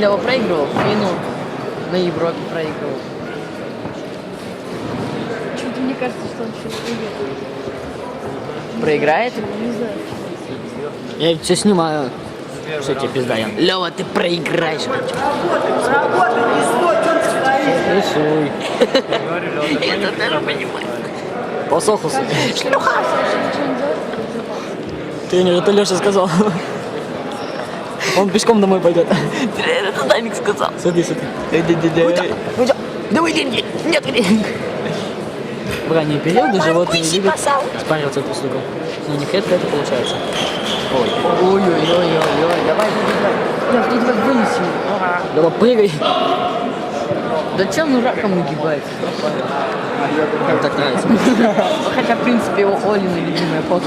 Лева проигрывал, Фину на Европе проигрывал. Почему-то мне кажется, что он сейчас Проиграет? Не знаю. Я все снимаю. Что тебе пизда, Ян? Лева, ты проиграешь. Рисуй. Это даже понимаю. Посохался. Шлюха! Ничего не делать? Тренер, это Леша сказал. Он пешком домой пойдет. Тренер, это Даник сказал. Смотри. Давай деньги! Нет денег! В ранние периоды животные Куси, любят пасал. спариваться друг с другом. Но не редко это получается. Ой-ой-ой-ой-ой, давай, я тебя вынесу. Давай прыгай. Да че он раком нагибается? Мне так нравится. Хотя, в принципе, его Олина любимая фото.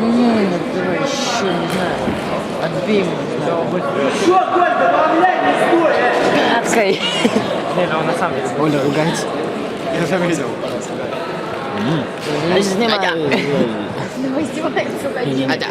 Не, давай еще, не знаю. Отбей ему, не знаю. Что, Коль, добавляй, не стой! Гадкой. Не, он на самом деле. Оля ругается. Я уже видел. Снимай. Давай издевается, один. Адя.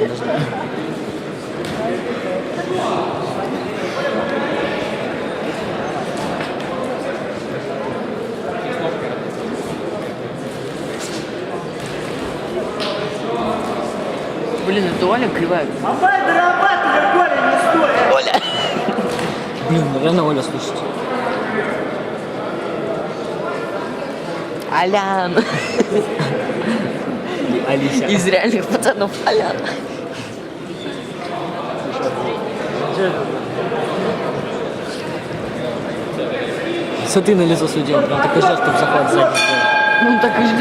Блин, это Оля кривая. Мамай, дорабатывай, Коля, не стой! Оля! Блин, наверное, Оля слышит. Алян. Алися. Из реальных пацанов Алян. Смотри на лицо судьи, он прям так и ждет, чтобы захват задний. Ну так и ждет.